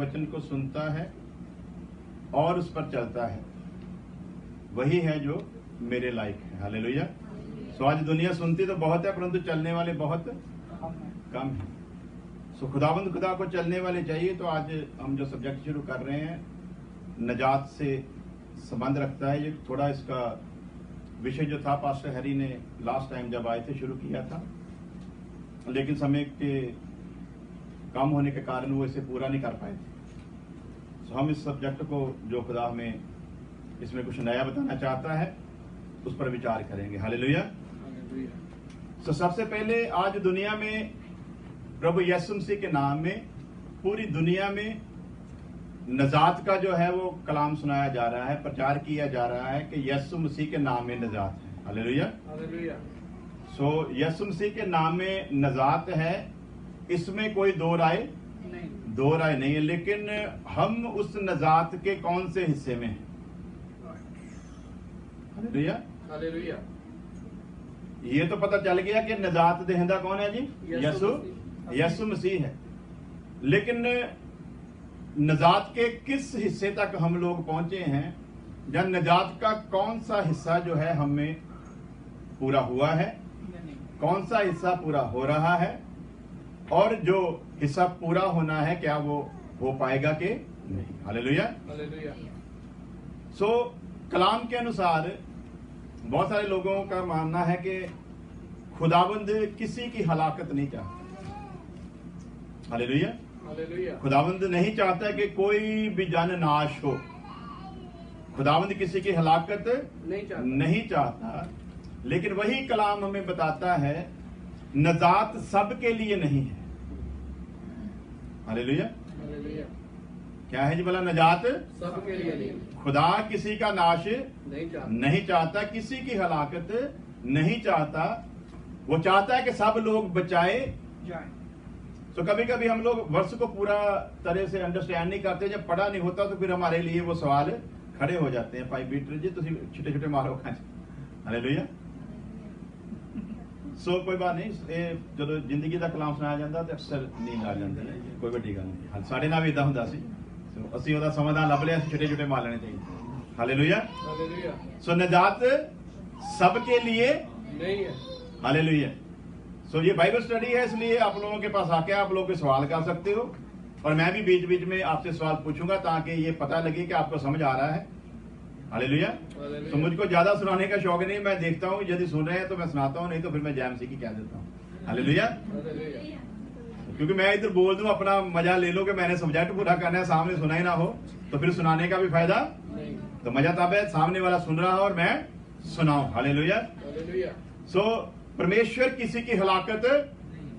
वचन को सुनता है और उस पर चलता है, वही है जो मेरे लायक है। हालेलुया। सो आज दुनिया सुनती तो बहुत है, परंतु चलने वाले बहुत कम है। सो खुदाबंद खुदा को चलने वाले चाहिए। तो आज हम जो सब्जेक्ट शुरू कर रहे हैं नजात से संबंध रखता है। ये थोड़ा इसका विषय जो था पास्टर हैरी ने लास्ट टाइम जब आए थे शुरू किया था, लेकिन समय के कम होने के कारण वो इसे पूरा नहीं कर पाए थे। तो हम इस सब्जेक्ट को जो खुदा हमें इसमें कुछ नया बताना चाहता है उस पर विचार करेंगे। हालेलुया। तो सबसे पहले आज दुनिया में प्रभु यीशु मसीह के नाम में पूरी दुनिया में नजात का जो है वो कलाम सुनाया जा रहा है, प्रचार किया जा रहा है कि यीशु मसीह के नाम में नजात है। हालेलुया। सो यीशु मसीह के नाम में नजात है, इसमें कोई दो राय नहीं है। लेकिन हम उस नजात के कौन से हिस्से में हैं? हालेलुया। ये तो पता चल गया कि नजात देहंदा कौन है जी? यीशु मसीह है। लेकिन नजात के किस हिस्से तक हम लोग पहुंचे हैं, या नजात का कौन सा हिस्सा जो है हमें पूरा हुआ है, कौन सा हिस्सा पूरा हो रहा है, और जो हिस्सा पूरा होना है क्या वो हो पाएगा कि नहीं? हालेलुया। सो कलाम के अनुसार बहुत सारे लोगों का मानना है कि खुदाबंद किसी की हलाकत नहीं चाहता। हालेलुया। खुदाबंद नहीं चाहता कि कोई भी जन नाश हो। खुदाबंद किसी की हलाकत नहीं चाहता। लेकिन वही कलाम हमें बताता है नजात सबके लिए नहीं है। हालेलुया। क्या है जी भला? नजात सबके लिए नहीं। खुदा किसी का नाश नहीं चाहता, किसी की हलाकत नहीं चाहता। वो चाहता है कि सब लोग बचाए जाएं। तो कभी कभी हम लोग वर्ष को पूरा तरह से अंडरस्टैंड नहीं करते, जब पढ़ा नहीं होता तो फिर हमारे लिए वो सवाल खड़े हो जाते हैं। भाई बीटर जी तुम छोटे छोटे मारो खांच। हालेलुया। सो कोई बात नहीं, जो जिंदगी का कलाम सुनाया जाता तो अक्सर नींद आ जाती है, कोई बड़ी गल नहीं। साढ़े ना भी इदा होंदा सी, ਅਸੀਂ ਉਹਦਾ ਸਮਾਧਾਨ ਲੱਭ ਲਿਆ, छोटे छोटे मार लेने चाहिए। हालेलुया। सो नजात सबके लिए नहीं है। हालेलुया। सो ये बाइबल स्टडी है, इसलिए आप लोगों के पास आके आप लोग सवाल कर सकते हो, और मैं भी बीच बीच में आपसे सवाल पूछूंगा ताकि ये पता लगे कि आपको समझ आ रहा है। हालेलुया। तो मुझको ज्यादा सुनाने का शौक नहीं, मैं देखता हूँ यदि सुन रहे हैं तो मैं सुनाता हूँ, नहीं तो फिर मैं जैम सी की कह देता हूँ। हालेलुया। क्योंकि मैं इधर बोल दूं अपना मजा ले लो कि मैंने सब्जेक्ट पूरा करना है, सामने सुना ही ना हो तो फिर सुनाने का भी फायदा नहीं। तो मजा तब है सामने वाला सुन रहा हो और मैं सुनाऊं। हालेलुया। सो परमेश्वर किसी की हलाकत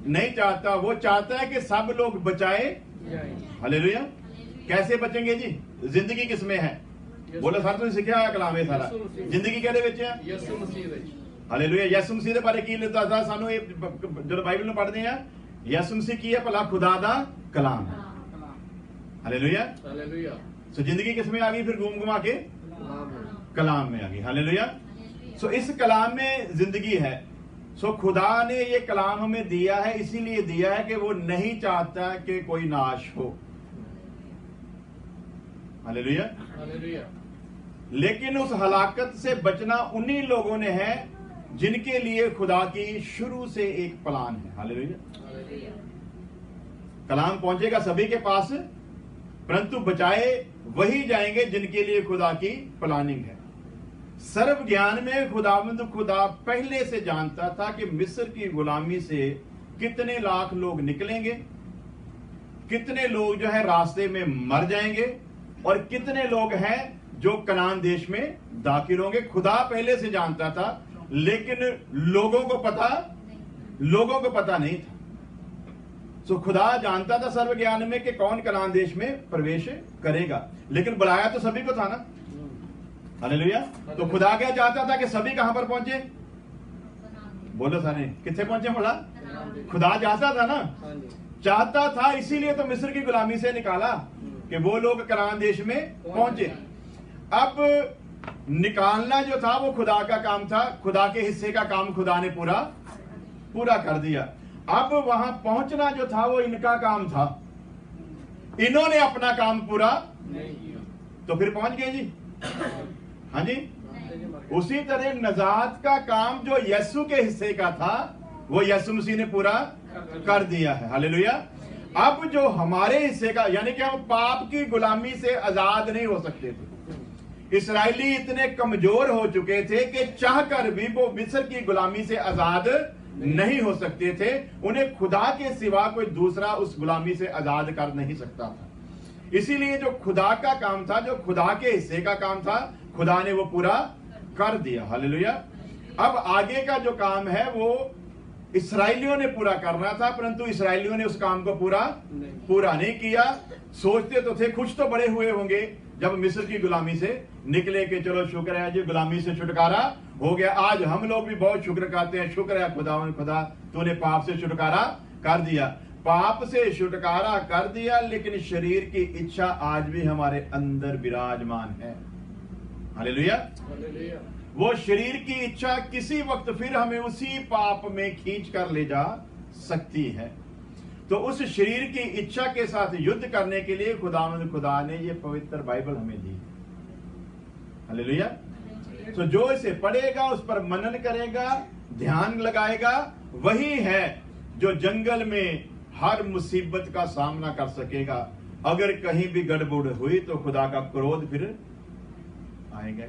नहीं चाहता, वो चाहता है कि सब लोग बचाए। हालेलुया। कैसे बचेंगे जी? जिंदगी किसमें है? बोलो सर तुम सीखा है कलाम है सारा, जिंदगी कहदे विच है? यीशु मसीह विच। हालेलुया। यीशु मसीह दे बारे की लिखा था सानू जो बाइबल में पढ़ते हैं, यीशु मसीह की है भला खुदा दा कलाम। हालेलुया। सो जिंदगी किसमें आ गई फिर? घूम घुमा के कलाम में आ गई। हालेलुया। सो इस कलाम में जिंदगी है। सो खुदा ने ये कलाम हमें दिया है, इसीलिए दिया है कि वो नहीं चाहता कि कोई नाश हो। हालेलुया। लेकिन उस हलाकत से बचना उन्हीं लोगों ने है जिनके लिए खुदा की शुरू से एक प्लान है। हालेलुया। कलाम पहुंचेगा सभी के पास, परंतु बचाए वही जाएंगे जिनके लिए खुदा की प्लानिंग है। सर्व ज्ञान में खुदा पहले से जानता था कि मिस्र की गुलामी से कितने लाख लोग निकलेंगे, कितने लोग जो है रास्ते में मर जाएंगे, और कितने लोग हैं जो कनान देश में दाखिल होंगे। खुदा पहले से जानता था, लेकिन लोगों को पता नहीं था। सो खुदा जानता था सर्व ज्ञान में कि कौन कनान देश में प्रवेश करेगा, लेकिन बुलाया तो सभी को था ना। हालेलुया। तो खुदा क्या चाहता था कि सभी कहां पर पहुंचे? बोलो सारे कितने पहुंचे? बोला खुदा चाहता था ना, चाहता था, इसीलिए तो मिस्र की गुलामी से निकाला कि वो लोग कनान देश में पहुंचे। अब निकालना जो था वो खुदा का काम था, खुदा के हिस्से का काम खुदा ने पूरा कर दिया। अब वहां पहुंचना जो था वो इनका काम था। इन्होंने अपना काम पूरा नहीं किया, तो फिर पहुंच गए जी। हाँ जी। उसी तरह नजात का काम जो यीशु के हिस्से का था वो यीशु मसीह ने पूरा कर दिया है। हालेलुया। अब जो हमारे हिस्से का, यानी कि हम पाप की गुलामी से आजाद नहीं हो सकते थे। इस्राएली इतने कमजोर हो चुके थे कि चाहकर भी वो मिस्र की गुलामी से आजाद नहीं हो सकते थे। उन्हें खुदा के सिवा कोई दूसरा उस गुलामी से आजाद कर नहीं सकता था। इसीलिए जो खुदा का काम था, जो खुदा के हिस्से का काम था, खुदा ने वो पूरा कर दिया। हालेलुया। अब आगे का जो काम है वो इस्राएलियों ने पूरा करना था, परंतु इस्राएलियों ने उस काम को पूरा नहीं किया। सोचते तो थे, खुश तो बड़े हुए होंगे जब मिस्र की गुलामी से निकले कि चलो शुक्र है जी, गुलामी से छुटकारा हो गया। आज हम लोग भी बहुत शुक्र करते हैं, शुक्र है खुदा तूने पाप से छुटकारा कर दिया। पाप से छुटकारा कर दिया, लेकिन शरीर की इच्छा आज भी हमारे अंदर विराजमान है। हालेलुया। वो शरीर की इच्छा किसी वक्त फिर हमें उसी पाप में खींच कर ले जा सकती है। तो उस शरीर की इच्छा के साथ युद्ध करने के लिए खुदा ने ये पवित्र बाइबल हमें दी। हालेलुया। तो जो इसे पढ़ेगा, उस पर मनन करेगा, ध्यान लगाएगा, वही है जो जंगल में हर मुसीबत का सामना कर सकेगा। अगर कहीं भी गड़बड़ हुई तो खुदा का क्रोध फिर आएगा।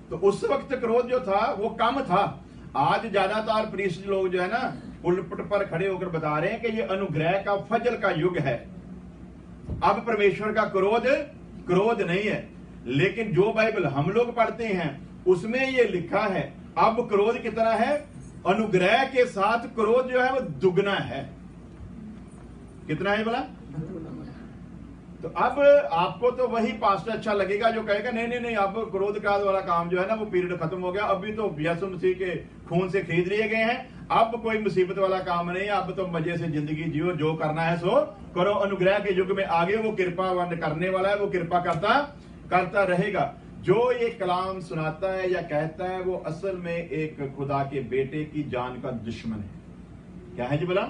तो उस वक्त क्रोध जो था वो कम था। आज ज्यादातर प्रीस्ट लोग जो है ना पुलपिट पर खड़े होकर बता रहे हैं कि ये अनुग्रह का, फजल का युग है। अब परमेश्वर का क्रोध नहीं है। लेकिन जो बाइबल हम लोग पढ़ते हैं उसमें ये लिखा है अब क्रोध कितना है, अनुग्रह के साथ क्रोध जो है वो दुगना है। कितना है बोला? तो अब आपको तो वही पास्टर अच्छा लगेगा जो कहेगा नहीं नहीं, अब क्रोध का वाला काम जो है ना वो पीरियड खत्म हो गया, अभी तो यीशु मसीह के खून से खरीद लिए गए हैं, अब कोई मुसीबत वाला काम नहीं है, अब तो मजे से जिंदगी जियो, जो करना है सो करो। अनुग्रह के युग में आगे वो कृपा करने वाला है, वो कृपा करता रहेगा। जो ये कलाम सुनाता है या कहता है वो असल में एक खुदा के बेटे की जान का दुश्मन है। क्या है जी बोला?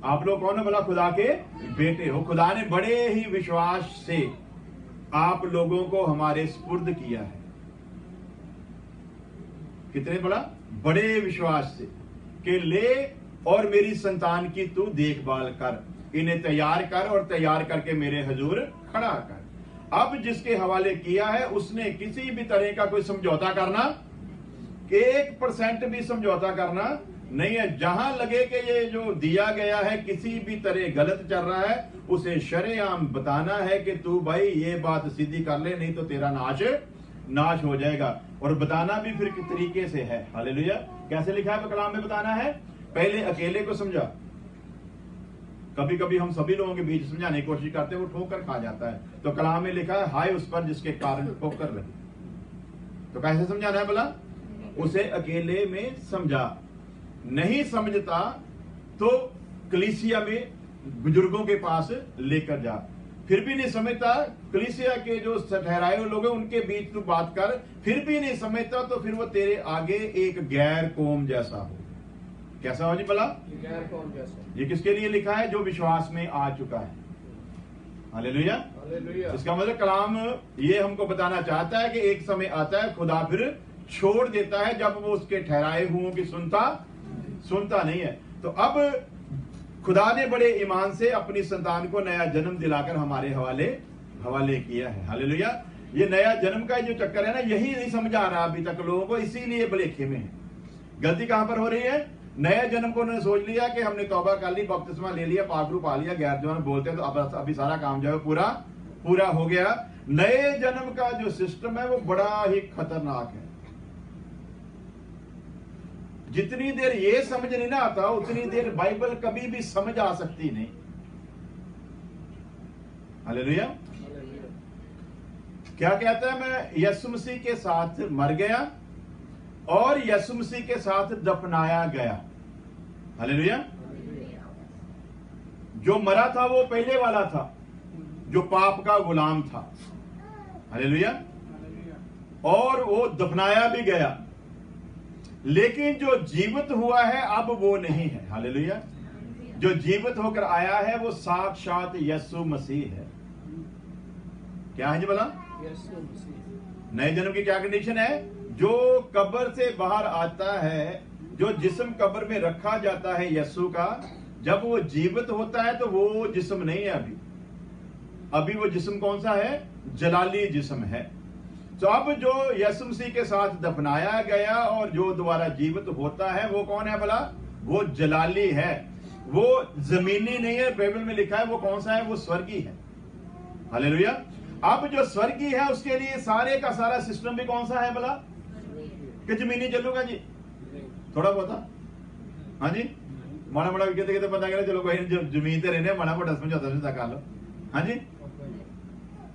आप लोग कौन है बोला? खुदा के बेटे हो। खुदा ने बड़े ही विश्वास से आप लोगों को हमारे सुपुर्द किया है। कितने बोला? बड़े विश्वास से कि ले और मेरी संतान की तू देखभाल कर, इन्हें तैयार कर और तैयार करके मेरे हजूर खड़ा कर। अब जिसके हवाले किया है उसने किसी भी तरह का कोई समझौता करना, 1% भी समझौता करना नहीं है। जहां लगे कि ये जो दिया गया है किसी भी तरह गलत चल रहा है, उसे शरेआम बताना है कि तू भाई ये बात सीधी कर ले, नहीं तो तेरा नाश हो जाएगा। और बताना भी फिर किस तरीके से है। हालेलुया। कैसे लिखा है कलाम में? बताना है पहले अकेले को समझा। कभी कभी हम सभी लोगों के बीच समझाने की कोशिश करते हैं, वो ठोकर खा जाता है। तो कलाम में लिखा है हाय उस पर जिसके कारण ठोकर लगी। तो कैसे समझाना है बोला? उसे अकेले में समझा। नहीं समझता तो कलीसिया में बुजुर्गों के पास लेकर जा। फिर भी नहीं समझता, कलीसिया के जो ठहराए हुए लोग हैं उनके बीच तू बात कर। फिर भी नहीं समझता तो फिर वो तेरे आगे एक गैर कौम जैसा हो। कैसा हो जी भला? गैर कौम जैसा। ये किसके लिए लिखा है? जो विश्वास में आ चुका है। हालेलुया। इसका मतलब कलाम ये हमको बताना चाहता है कि एक समय आता है खुदा फिर छोड़ देता है जब वो उसके ठहराए हुओं की सुनता नहीं है। तो अब खुदा ने बड़े ईमान से अपनी संतान को नया जन्म दिलाकर हमारे हवाले किया है। हालेलुया। ये नया जन्म का जो चक्कर है ना, यही नहीं समझ आ रहा अभी तक लोगों को, इसीलिए भलेखे में है। गलती कहां पर हो रही है? नया जन्म को उन्होंने सोच लिया कि हमने तौबा कर ली, बपतिस्मा ले लिया, पाकरू पा लिया, गैर जवान बोलते हैं तो अब अभी सारा काम जो है पूरा हो गया। नए जन्म का जो सिस्टम है वो बड़ा ही खतरनाक है। जितनी देर ये समझ नहीं ना आता उतनी देर बाइबल कभी भी समझ आ सकती नहीं। हालेलुया। क्या कहता है? मैं यीशु मसीह के साथ मर गया और यीशु मसीह के साथ दफनाया गया। हालेलुया। जो मरा था वो पहले वाला था, जो पाप का गुलाम था। हालेलुया। और वो दफनाया भी गया, लेकिन जो जीवित हुआ है अब वो नहीं है। हालेलुया। जो जीवित होकर आया है वो साक्षात यीशु मसीह है। क्या है जी बोला? नए जन्म की क्या कंडीशन है? जो कब्र से बाहर आता है, जो जिस्म कब्र में रखा जाता है यीशु का, जब वो जीवित होता है तो वो जिस्म नहीं है अभी वो जिस्म कौन सा है? जलाली जिस्म है। तो अब जो यीशु मसीह के साथ दफनाया गया और जो दोबारा जीवित होता है वो कौन है भला? वो जलाली है, वो जमीनी नहीं है। बाइबल में लिखा है वो कौन सा है? वो स्वर्गीय है। हालेलुया। अब जो स्वर्गीय है उसके लिए सारे का सारा सिस्टम भी कौन सा है भला? कि जमीनी चलूगा जी? थोड़ा बहुत, हाँ जी, माड़ा माड़ा कहते कहते पता करें, चलो कोई जमीन ते रहने, माड़ा मोटा समझौता कर लो। हाँ जी,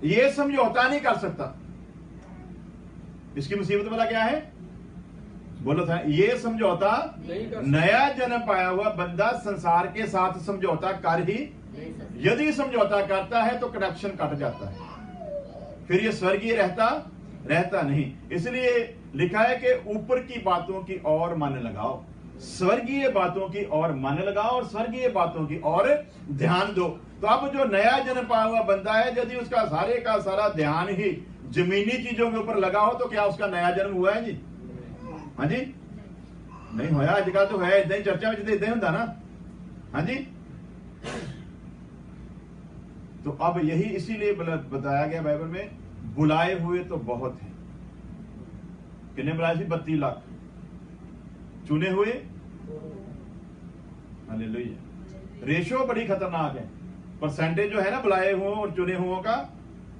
ये समझौता नहीं कर सकता। इसकी मुसीबत वाला क्या है? बोलो था, ये समझौता नया जन्म पाया हुआ बंदा संसार के साथ समझौता कर ही, यदि समझौता करता है तो कनेक्शन कट जाता है, फिर ये स्वर्गीय रहता नहीं। इसलिए लिखा है कि ऊपर की बातों की ओर मन लगाओ, स्वर्गीय बातों की ओर मन लगाओ और स्वर्गीय बातों की ओर ध्यान दो। तो अब जो नया जन्म पाया हुआ बंदा है, यदि उसका सारे का सारा ध्यान ही जमीनी चीजों के ऊपर लगा हो तो क्या उसका नया जन्म हुआ है जी? हाँ जी, नहीं होया। आजकल तो है इदा ही, चर्चा में इदा ही होता ना। हाँ जी, तो अब यही इसीलिए बताया गया बाइबल में, बुलाए हुए तो बहुत हैं। कितने बुलाए थे? 32 लाख। चुने हुए, हालेलुया। रेशो बड़ी खतरनाक है, परसेंटेज जो है ना बुलाए हुए और चुने हुओं का।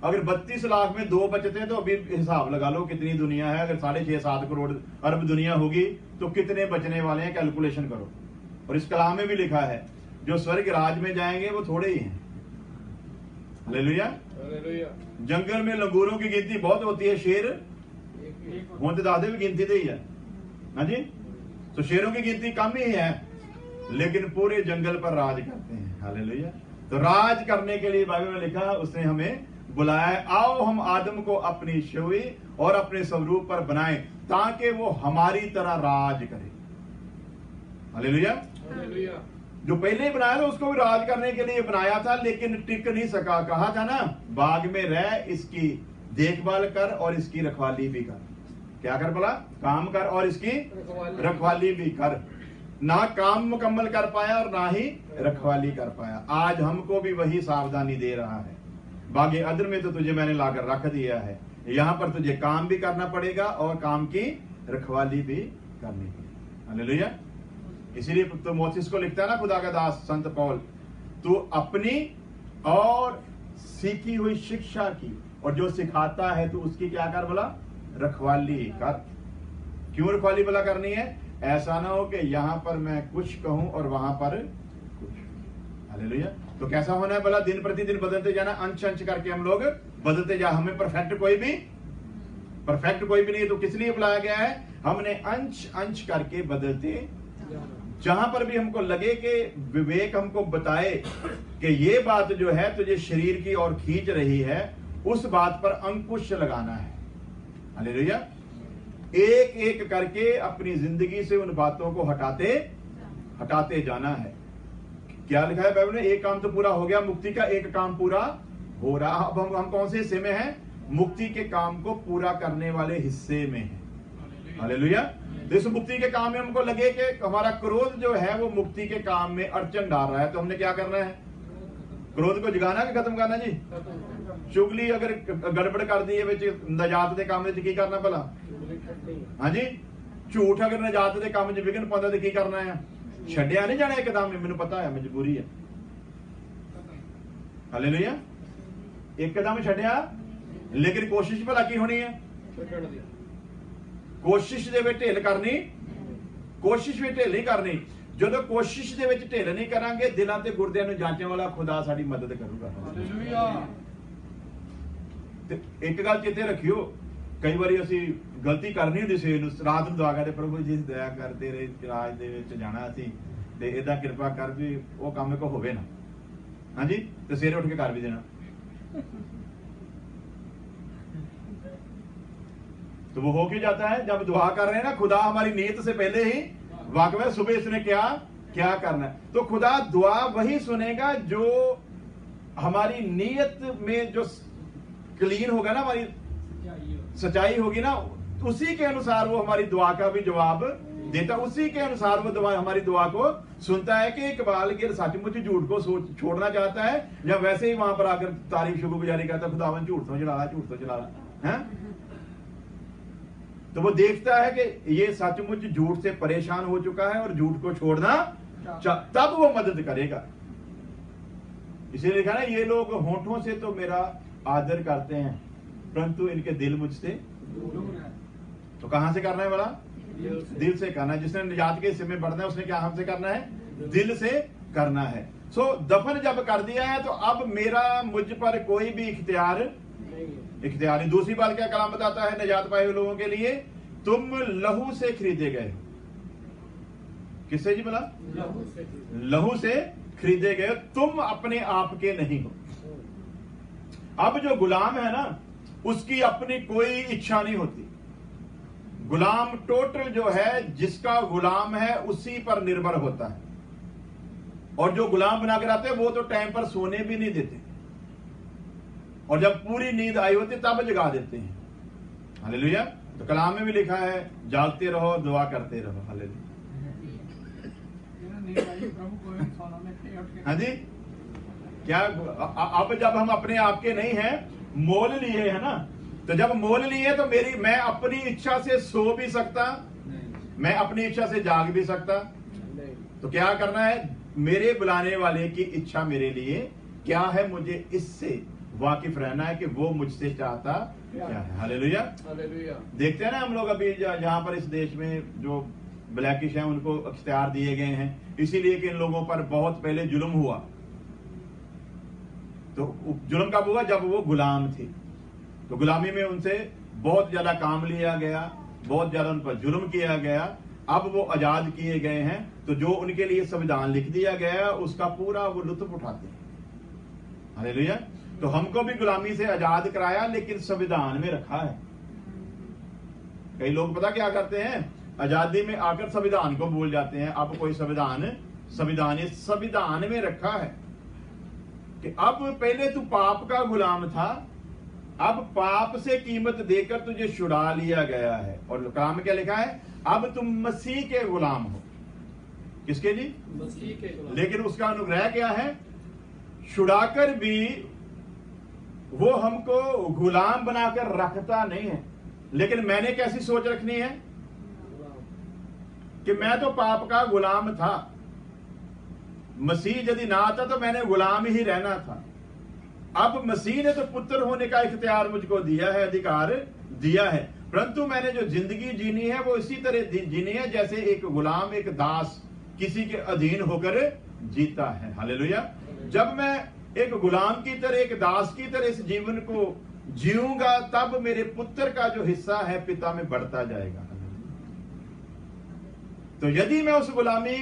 अगर 32 लाख में 2 बचते हैं तो अभी हिसाब लगा लो कितनी दुनिया है। अगर 6.5-7 करोड़ अरब दुनिया होगी तो कितने बचने वाले हैं, कैलकुलेशन करो। और इस कलाम में भी लिखा है जो स्वर्ग राज में जाएंगे वो थोड़े ही हैं। हालेलुया। जंगल में लंगूरों की गिनती बहुत होती है, शेर होते दादे भी गिनती दे ही है। हाँ जी, तो शेरों की गिनती कम ही है, लेकिन पूरे जंगल पर राज करते हैं। हालेलुया। तो राज करने के लिए बाइबल में लिखा उसने हमें बुलाया, आओ हम आदम को अपनी छवि और अपने स्वरूप पर बनाएं ताकि वो हमारी तरह राज करे। हालेलुया। जो पहले बनाया था उसको भी राज करने के लिए बनाया था, लेकिन टिक नहीं सका। कहा था ना, बाग में रह, इसकी देखभाल कर और इसकी रखवाली भी कर। क्या कर बोला? काम कर और इसकी रखवाली भी कर। ना काम मुकम्मल कर पाया और ना ही रखवाली कर पाया। आज हमको भी वही सावधानी दे रहा है। बागे अदर में तो तुझे मैंने लाकर रख दिया है, यहां पर तुझे काम भी करना पड़ेगा और काम की रखवाली भी करनी पड़ेगी। हालेलुया। इसीलिए तो मोसेस को लिखता है ना खुदा का दास संत पौल, तू अपनी और सीखी हुई शिक्षा की और जो सिखाता है तो उसकी क्या कर बोला? रखवाली कर। क्यों रखवाली बोला करनी है? ऐसा ना हो कि यहां पर मैं कुछ कहूं और वहां पर कुछ। हालेलुया। तो कैसा होना है बोला? दिन प्रतिदिन बदलते जाना, अंश अंश करके हम लोग बदलते जा। हमें परफेक्ट कोई भी नहीं है। तो किस लिए बुलाया गया है? हमने अंश अंश करके बदलते, जहां पर भी हमको लगे कि विवेक हमको बताए कि ये बात जो है तुझे शरीर की ओर खींच रही है, उस बात पर अंकुश लगाना है। हालेलुया। एक एक करके अपनी जिंदगी से उन बातों को हटाते जाना है। क्या लिखा है बाइबल में? एक काम तो पूरा हो गया मुक्ति का, एक काम पूरा हो रहा। अब हम कौन से हिस्से में हैं? मुक्ति के काम को पूरा करने वाले हिस्से में हैं। हालेलुया। तो इस मुक्ति के काम में हमको लगे कि हमारा क्रोध जो है वो मुक्ति के काम में अड़चन डाल रहा है, तो हमने क्या करना है? क्रोध को जगाना कि खत्म करना जी? चुगली अगर गड़बड़ कर दी है नजात के काम की करना भला? हाँ जी, झूठ अगर नजात के काम विघन पाता तो की करना है? छड्या नहीं जाना एकदम, मैंने पता है मजबूरी है। हालेलुया। एकदम छड्या, लेकिन कोशिश भला की होनी है? कोशिश दे विच ढिल करनी, कोशिश भी ढिल नहीं करनी। जो कोशिश दे विच ढिल नहीं करांगे, दिलों ते गुर्दियां नूं जांचण वाला खुदा साडी मदद करूगा। एक गल चेते रखियो, कई बारी असी गलती करनी हुंदी सी, रात नूं दुआ करदे, प्रभु जी दया कर तेरे राज दे विच जाना असी, ते इदां किरपा कर भी वो काम को होवे ना। हाँ जी, ते सवेरे उठ के कर भी देना। तो वो हो क्यों जाता है? जब दुआ कर रहे हैं ना, खुदा हमारी नीयत से पहले ही वाकफ है। सुबह इसने क्या क्या करना है। तो खुदा दुआ वही सुनेगा जो हमारी नीयत में जो क्लीन होगा ना, हमारी सच्चाई होगी ना, उसी के अनुसार वो हमारी दुआ का भी जवाब देता, उसी के अनुसार वो दुआ हमारी दुआ को सुनता है। कि इकबाल गिर सचमुच झूठ को छोड़ना चाहता है, या वैसे ही वहां पर आकर तारीफ शुक्रगुजारी करता, खुदावन झूठ तो चला रहा, झूठ तो चला रहा है। तो वो देखता है कि ये सचमुच झूठ से परेशान हो चुका है और झूठ को छोड़ना, तब वो मदद करेगा। इसीलिए लिखा ना, ये लोग होठों से तो मेरा आदर करते हैं परंतु इनके दिल मुझसे दूर है। तो कहां से करना है बोला? दिल से करना है। जिसने निजात के हिस्से में बढ़ना है उसने क्या हमसे करना है? दिल से करना है। सो दफन जब कर दिया है तो अब मेरा मुझ पर कोई भी इख्तियार नहीं। दूसरी बात क्या कलाम बताता है निजात पाए हुए लोगों के लिए? तुम लहू से खरीदे गए। किससे जी बोला? लहू से खरीदे गए, तुम अपने आप के नहीं हो। अब जो गुलाम है ना, उसकी अपनी कोई इच्छा नहीं होती। गुलाम टोटल जो है, जिसका गुलाम है उसी पर निर्भर होता है। और जो गुलाम बनाकर आते हैं वो तो टाइम पर सोने भी नहीं देते, और जब पूरी नींद आई होती तब जगा देते हैं। हालेलुया। तो कलाम में भी लिखा है जागते रहो, दुआ करते रहो। हालेलुया। हाँ जी, क्या अब जब हम अपने आप के नहीं हैं, मोल लिए है ना, तो जब मोल लिए तो मैं अपनी इच्छा से सो भी सकता, मैं अपनी इच्छा से जाग भी सकता। तो क्या करना है? मेरे बुलाने वाले की इच्छा मेरे लिए क्या है, मुझे इससे वाकिफ रहना है कि वो मुझसे चाहता क्या है। हालेलुया। देखते हैं ना हम लोग अभी जहां पर इस देश में जो ब्लैकिश हैं उनको अख्तियार दिए गए हैं, इसीलिए कि इन लोगों पर बहुत पहले जुल्म हुआ। तो जुल्म कब हुआ? जब वो गुलाम थे, तो गुलामी में उनसे बहुत ज्यादा काम लिया गया, बहुत ज्यादा उन पर जुल्म किया गया। अब वो आजाद किए गए हैं, तो जो उनके लिए संविधान लिख दिया गया उसका पूरा वो लुत्फ उठाते हैं। हालेलुया। तो हमको भी गुलामी से आजाद कराया, लेकिन संविधान में रखा है। कई लोग पता क्या करते हैं, आजादी में आकर संविधान को भूल जाते हैं। अब कोई संविधान में रखा है कि अब पहले तू पाप का गुलाम था, अब पाप से कीमत देकर तुझे छुड़ा लिया गया है। और कलाम में क्या लिखा है? अब तुम मसीह के गुलाम हो। किसके जी? मसीह के गुलाम। लेकिन उसका अनुग्रह क्या है? छुड़ाकर भी वो हमको गुलाम बनाकर रखता नहीं है। लेकिन मैंने कैसी सोच रखनी है कि मैं तो पाप का गुलाम था, मसीह यदि ना आता तो मैंने गुलाम ही रहना था। अब मसीह ने तो पुत्र होने का इख्तियार मुझको दिया है, अधिकार दिया है, परंतु मैंने जो जिंदगी जीनी है वो इसी तरह जीनी है जैसे एक गुलाम, एक दास किसी के अधीन होकर जीता है। हालेलुया। जब मैं एक गुलाम की तरह, एक दास की तरह इस जीवन को जीऊंगा, तब मेरे पुत्र का जो हिस्सा है पिता में बढ़ता जाएगा। तो यदि मैं उस गुलामी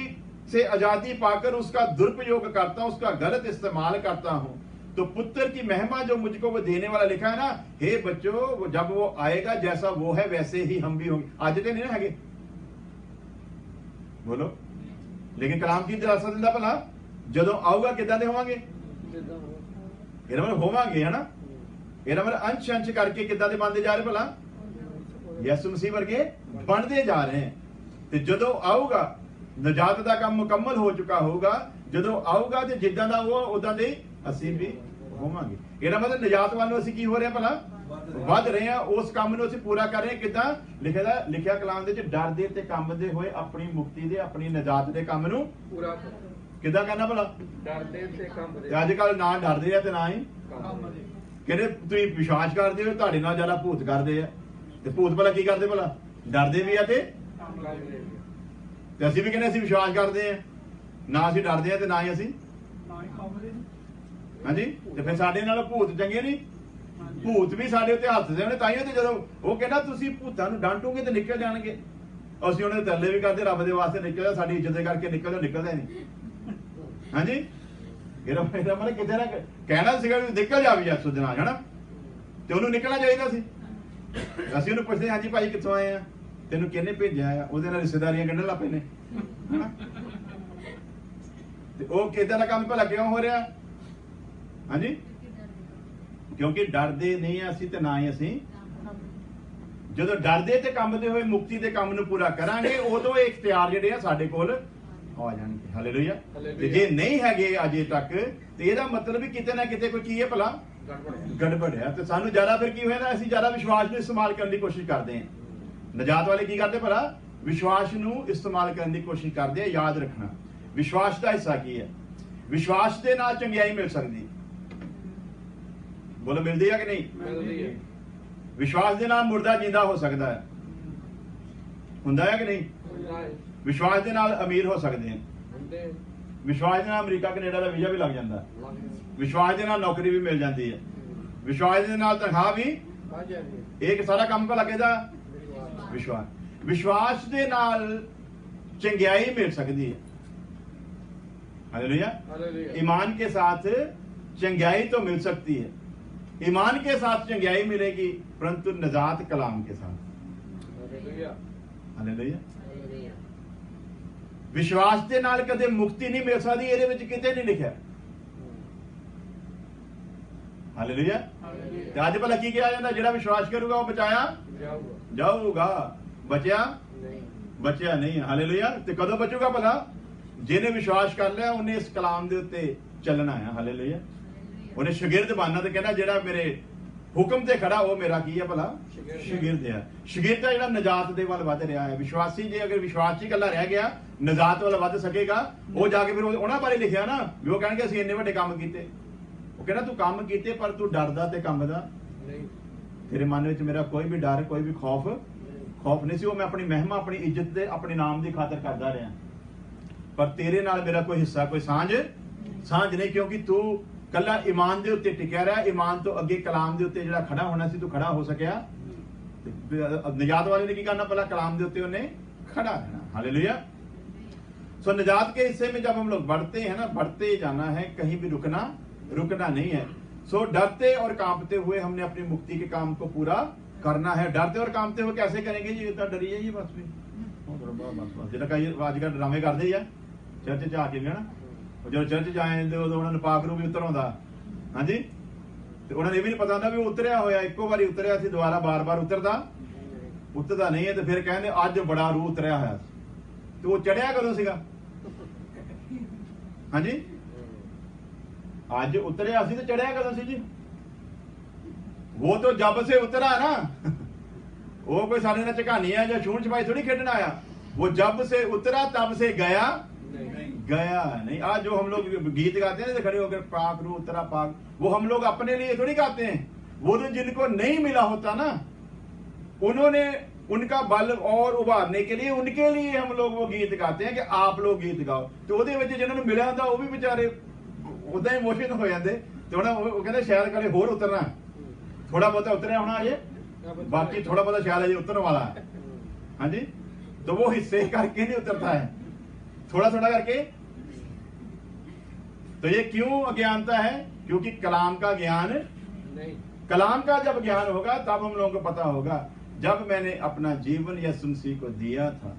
से आजादी पाकर उसका दुरुपयोग करता हूं, उसका गलत इस्तेमाल करता हूं, तो पुत्र की महिमा जो मुझको वो देने वाला लिखा है ना, हे बच्चों, जब वो आएगा जैसा वो है वैसे ही हम भी होंगे। आज तो नहीं ना है, बोलो। लेकिन कलाम की दरासत दिंदा भला जदों आऊगा किदां दे होवांगे? ਇਹਦਾ ਮਤਲਬ ਹੋਵਾਂਗੇ, है ना। ਇਹਦਾ ਮਤਲਬ अंश अंश करके किदां दे बनते जा रहे भला? ਯਿਸੂ ਮਸੀਹ ਵਰਗੇ ਬਣਦੇ जा रहे हैं। ਤੇ ਜਦੋਂ ਆਊਗਾ ਨਜਾਤ ਦਾ ਕੰਮ ਮੁਕੰਮਲ ਹੋ ਚੁੱਕਾ ਹੋਊਗਾ, ਜਦੋਂ ਆਊਗਾ ਤੇ ਜਿੱਦਾਂ ਦਾ ਉਹ ਉਦਾਂ ਦੇ ਅਸੀਂ ਵੀ ਹੋਵਾਂਗੇ। ਇਹਦਾ ਮਤਲਬ ਨਜਾਤ ਵੱਲ ਨੂੰ ਅਸੀਂ ਕੀ ਹੋ ਰਹੇ ਭਲਾ? ਵੱਧ ਰਹੇ ਹਾਂ। ਉਸ ਕੰਮ ਨੂੰ ਅਸੀਂ ਪੂਰਾ ਕਰ ਰਹੇ। ਕਿਦਾਂ ਲਿਖਿਆ ਕਲਾਮ ਦੇ ਵਿੱਚ, ਡਰਦੇ ਤੇ ਕੰਬਦੇ ਹੋਏ ਆਪਣੀ ਮੁਕਤੀ ਦੇ, ਆਪਣੀ ਨਜਾਤ ਦੇ ਕੰਮ ਨੂੰ ਪੂਰਾ ਕਿਦਾਂ ਕਰਨਾ ਭਲਾ? ਡਰਦੇ ਤੇ ਕੰਬਦੇ। ਅੱਜ ਕੱਲ ਨਾ ਡਰਦੇ ਆ ਤੇ ਨਾ ਹੀ ਕਹਿੰਦੇ ਤੁਸੀਂ ਵਿਸ਼ਵਾਸ ਕਰਦੇ ਹੋ, ਤੁਹਾਡੇ ਨਾਲ ਜ਼ਿਆਦਾ ਭੂਤ ਕਰਦੇ ਆ। ਤੇ ਭੂਤ ਭਲਾ ਕੀ ਕਰਦੇ ਭਲਾ? ਡਰਦੇ ਵੀ ਆ ਤੇ ਅਸੀਂ ਵੀ ਕਹਿੰਦੇ ਅਸੀਂ ਵਿਸ਼ਵਾਸ ਕਰਦੇ ਆ, ਨਾ ਅਸੀਂ ਡਰਦੇ ਆ ਤੇ ਨਾ ਹੀ ਅਸੀਂ ਹਾਂਜੀ। ਤੇ ਫਿਰ ਸਾਡੇ ਨਾਲ ਭੂਤ ਚੰਗੇ ਨਹੀਂ? ਭੂਤ ਵੀ ਸਾਡੇ ਉੱਤੇ ਹੱਸਦੇ ਨੇ। ਤਾਈਓ ਤੇ ਜਦੋਂ ਉਹ ਕਹਿੰਦਾ ਤੁਸੀਂ ਭੂਤਾਂ ਨੂੰ ਡਾਂਟੋਗੇ ਤੇ ਨਿਕਲ ਜਾਣਗੇ, ਅਸੀਂ ਉਹਨਾਂ ਦੇ ਤਰਲੇ ਵੀ ਕਰਦੇ, ਰੱਬ ਦੇ ਵਾਸਤੇ ਨਿਕਲ ਜਾ, ਸਾਡੀ ਇੱਜ਼ਤ ਕਰਕੇ ਨਿਕਲਦੇ ਨਹੀਂ। ਹਾਂਜੀ। ਇਹਦਾ ਮਤਲਬ ਕਿਤੇ ਨਾ ਕਹਿਣਾ ਸੀਗਾ ਵੀ ਨਿਕਲ ਜਾ ਵੀ ਯਿਸੂ ਦੇ ਨਾਲ, ਹਨਾ। ਤੇ ਉਹਨੂੰ ਨਿਕਲਣਾ ਚਾਹੀਦਾ ਸੀ। ਅਸੀਂ ਉਹਨੂੰ ਪੁੱਛਦੇ ਹਾਂਜੀ ਭਾਈ ਕਿੱਥੋਂ ਆਏ ਆ, ਤੈਨੂੰ ਕਿਹਨੇ ਭੇਜਿਆ ਆ? ਉਹਦੇ ਨਾਲ ਰਿਸ਼ਤੇਦਾਰੀਆਂ ਕੱਢਣ ਲੱਗ ਪਏ ਨੇ, ਤੇ ਉਹ ਕਿਦਾਂ ਦਾ ਕੰਮ ਭਲਾ ਕਿਉਂ ਹੋ ਰਿਹਾ? ਹਾਂਜੀ, ਕਿਉਂਕਿ ਡਰਦੇ ਨਹੀਂ ਅਸੀਂ ਤੇ ਨਾ ਹੀ ਅਸੀਂ ਜਦੋਂ ਡਰਦੇ ਤੇ ਕੰਬਦੇ ਹੋਏ ਮੁਕਤੀ ਦੇ ਕੰਮ ਨੂੰ ਪੂਰਾ ਕਰਾਂਗੇ ਉਦੋਂ ਇਹ ਇਖਤਿਆਰ ਜਿਹੜੇ ਆ ਸਾਡੇ ਕੋਲ ਆ ਜਾਣਗੇ। ਹਾਲੇਲੂਇਆ। ਤੇ ਜੇ ਨਹੀਂ ਹੈਗੇ ਅਜੇ ਤੱਕ ਤੇ ਇਹਦਾ ਮਤਲਬ ਵੀ ਕਿਤੇ ਨਾ ਕਿਤੇ ਕੋਈ ਕੀ ਹੈ ਭਲਾ ਗੜਬੜ ਹੈ। ਤੇ ਸਾਨੂੰ ਜ਼ਿਆਦਾ ਫਿਰ ਕੀ ਹੋਇਆ, ਅਸੀਂ ਜ਼ਿਆਦਾ ਵਿਸ਼ਵਾਸ ਨੂੰ ਇਸਤੇਮਾਲ ਕਰਨ ਦੀ ਕੋਸ਼ਿਸ਼ ਕਰਦੇ ਹਾਂ। ਨਜਾਤ ਵਾਲੇ ਕੀ ਕਰਦੇ ਭਲਾ? ਵਿਸ਼ਵਾਸ ਨੂੰ ਇਸਤੇਮਾਲ ਕਰਨ ਦੀ ਕੋਸ਼ਿਸ਼ ਕਰਦੇ ਆ। ਯਾਦ ਰੱਖਣਾ ਵਿਸ਼ਵਾਸ ਦਾ ਹਿੱਸਾ ਕੀ ਹੈ। ਵਿਸ਼ਵਾਸ ਦੇ ਨਾਲ ਚੰਗਿਆਈ ਮਿਲ ਸਕਦੀ, ਬੋਲੋ ਮਿਲਦੀ ਹੈ ਕਿ ਨਹੀਂ? ਮਿਲਦੀ ਹੈ। ਵਿਸ਼ਵਾਸ ਦੇ ਨਾਲ ਮੁਰਦਾ ਜਿੰਦਾ ਹੋ ਸਕਦਾ ਹੈ, ਹੁੰਦਾ ਹੈ ਕਿ ਨਹੀਂ? ਵਿਸ਼ਵਾਸ ਦੇ ਨਾਲ ਅਮੀਰ ਹੋ ਸਕਦੇ ਹਾਂ, ਵਿਸ਼ਵਾਸ ਦੇ ਨਾਲ ਅਮਰੀਕਾ ਕੈਨੇਡਾ ਦਾ ਵੀਜ਼ਾ ਵੀ ਲੱਗ ਜਾਂਦਾ, ਵਿਸ਼ਵਾਸ ਦੇ ਨਾਲ ਨੌਕਰੀ ਵੀ ਮਿਲ ਜਾਂਦੀ ਹੈ, ਵਿਸ਼ਵਾਸ ਦੇ ਨਾਲ ਤਨਖਾਹ ਵੀ। ਇਹ ਸਾਰਾ ਕੰਮ ਕੋ ਲੱਗੇਦਾ ਵਿਸ਼ਵਾਸ। ਵਿਸ਼ਵਾਸ ਦੇ ਨਾਲ ਚੰਗਿਆਈ मिल सकती है। हालेलुया। ईमान के साथ चंगियाई तो मिल सकती है, ईमान के साथ चंगियाई मिलेगी, परंतु नजात कलाम के साथ। हालेलुया। विश्वास के नाल कदे मुक्ति नहीं मिल सकती, ਇਹਦੇ ਵਿੱਚ ਕਿਤੇ ਨਹੀਂ ਲਿਖਿਆ। हालेलुया। ਤੇ ਅੱਜ ਭਲਾ ਕੀ ਕਿਹਾ ਜਾਂਦਾ? ਜਿਹੜਾ ਵਿਸ਼ਵਾਸ ਕਰੂਗਾ ਉਹ ਬਚਾਇਆ ਜਾਊਗਾ, ਬਚਿਆ ਬਚਿਆ ਨਹੀਂ। ਹਾਲੇਲੂਇਆ। ਤੇ ਕਦੋਂ ਬਚੂਗਾ ਭਲਾ? ਜਿਹਨੇ ਵਿਸ਼ਵਾਸ ਕਰ ਲਿਆ ਉਹਨੇ ਇਸ ਕਲਾਮ ਦੇ ਉੱਤੇ ਚੱਲਣਾ ਹੈ। ਹਾਲੇਲੂਇਆ। ਉਹਨੇ ਸ਼ਾਗਿਰਦ ਬਣਨਾ ਤੇ ਕਹਿੰਦਾ ਜਿਹੜਾ ਮੇਰੇ ਹੁਕਮ ਤੇ ਖੜਾ ਉਹ ਮੇਰਾ ਕੀ ਹੈ ਭਲਾ? ਸ਼ਾਗਿਰਦ ਹੈ। ਸ਼ਾਗਿਰਦ ਦਾ ਜਿਹੜਾ ਨਜਾਤ ਦੇ ਵੱਲ ਵੱਧ ਰਿਹਾ ਹੈ। ਵਿਸ਼ਵਾਸੀ ਜੇ ਅਗਰ ਵਿਸ਼ਵਾਸ 'ਚ ਇਕੱਲਾ ਰਹਿ ਗਿਆ ਨਜਾਤ ਵੱਲ ਵੱਧ ਸਕੇਗਾ। ਉਹ ਜਾ ਕੇ ਫਿਰ ਉਹਨਾਂ ਬਾਰੇ ਲਿਖਿਆ ਨਾ ਵੀ ਉਹ ਕਹਿਣਗੇ ਅਸੀਂ ਇੰਨੇ ਵੱਡੇ ਕੰਮ ਕੀਤੇ। ਉਹ ਕਹਿੰਦਾ ਤੂੰ ਕੰਮ ਕੀਤੇ ਪਰ ਤੂੰ ਡਰਦਾ ਤੇ ਕੰਬਦਾ ਨਹੀਂ। ਤੇਰੇ ਮਨ ਵਿੱਚ ਮੇਰਾ ਕੋਈ ਵੀ ਡਰ ਕੋਈ ਵੀ ਖੌਫ ਨਹੀਂ ਸੀ। ਉਹ ਮੈਂ ਆਪਣੀ ਮਹਿਮਾ ਆਪਣੀ ਇੱਜ਼ਤ ਤੇ ਆਪਣੇ ਨਾਮ ਦੀ ਖਾਤਰ ਕਰਦਾ ਰਿਹਾ, ਪਰ ਤੇਰੇ ਨਾਲ ਮੇਰਾ ਕੋਈ ਹਿੱਸਾ ਕੋਈ ਸਾਂਝ ਨਹੀਂ, ਕਿਉਂਕਿ ਤੂੰ ਕੱਲਾ ਈਮਾਨ ਦੇ ਉੱਤੇ ਟਿਕਿਆ ਰਿਹਾ। ਈਮਾਨ ਤੋਂ ਅੱਗੇ ਕਲਾਮ ਦੇ ਉੱਤੇ ਜਿਹੜਾ ਖੜਾ ਹੋਣਾ ਸੀ ਤੂੰ ਖੜਾ ਹੋ ਸਕਿਆ। निजात वाले ने क्या करना? पहला कलाम के उत्ते उन्हें खड़ा रहना। हालेलुया। सो निजात के हिस्से में जब हम लोग बढ़ते हैं ना, बढ़ते जाना है, कहीं भी रुकना नहीं है। सो डरते और कांपते हुए हमने अपनी मुक्ति के काम को पूरा करना है। डरते और कांपते हुए कैसे करेंगे जी? इतना डरिए जी बस भी जिन्हें अजकल ड्रामे करते ही है चर्च च आके भी है ना, जो चर्च जाए तो उन्होंने पाक रू भी उतर आंदा। हाँ जी। ਤੇ ਉਹਨਾਂ ਨੂੰ ਇਹ ਵੀ ਨਹੀਂ ਪਤਾ ਹੁੰਦਾ ਵੀ ਉਹ ਉਤਰਿਆ ਹੋਇਆ, ਇੱਕੋ ਵਾਰੀ ਉਤਰਿਆ ਸੀ, ਦੁਬਾਰਾ ਬਾਰ-ਬਾਰ ਉਤਰਦਾ ਨਹੀਂ ਹੈ। ਤੇ ਫਿਰ ਕਹਿੰਦੇ ਅੱਜ ਬੜਾ ਰੂਹ ਉਤਰਿਆ ਹੋਇਆ ਸੀ। ਤੇ ਉਹ ਚੜਿਆ ਕਦੋਂ ਸੀਗਾ? ਹਾਂਜੀ, ਅੱਜ ਉਤਰਿਆ ਸੀ ਤੇ ਚੜਿਆ ਕਦੋਂ ਸੀ ਜੀ? ਉਹ ਤਾਂ ਜਬ ਸੇ ਉਤਰਾ ਨਾ। ਉਹ ਕੋਈ ਸਾਡੇ ਨਾਲ ਝਕਾਨੀ ਆ ਜਾਂ ਛੂਣ ਛਪਾਈ ਥੋੜੀ ਖੇਡਣ आया। वो जब से उतरा तब से गया नहीं। आज जो हम लोग गीत गाते हैं खड़े होकर पाक रू उतरा पाक, वो हम लोग अपने लिए थोड़ी गाते हैं। वो तो जिनको नहीं मिला होता ना, उन्होंने उनका बल और उभारने के लिए उनके लिए हम लोग वो गीत गाते हैं कि आप लोग गीत गाओ। तो ਉਹਦੇ ਵਿੱਚ ਜਿਹਨਾਂ ਨੂੰ ਮਿਲਿਆ ਹੁੰਦਾ ਉਹ ਵੀ ਵਿਚਾਰੇ ਉਦਾਂ ਇਮੋਸ਼ਨ ਹੋ ਜਾਂਦੇ। ਤੇ ਉਹਨਾਂ ਉਹ ਕਹਿੰਦੇ ਸ਼ਾਇਦ ਕਦੇ ਹੋਰ ਉਤਰਨਾ, ਥੋੜਾ ਬਹੁਤਾ ਉਤਰਿਆ ਹੋਣਾ ਅਜੇ, ਬਾਕੀ ਥੋੜਾ ਬਹੁਤਾ ਸ਼ਾਇਦ ਅਜੇ उतरने वाला है। हाँ जी। तो वो हिस्से करके नहीं उतरता है, थोड़ा थोड़ा करके। तो ये क्यों अज्ञानता है? क्योंकि कलाम का ज्ञान नहीं। कलाम का जब ज्ञान होगा तब हम लोगों को पता होगा। जब मैंने अपना जीवन यीशु मसीह को दिया था,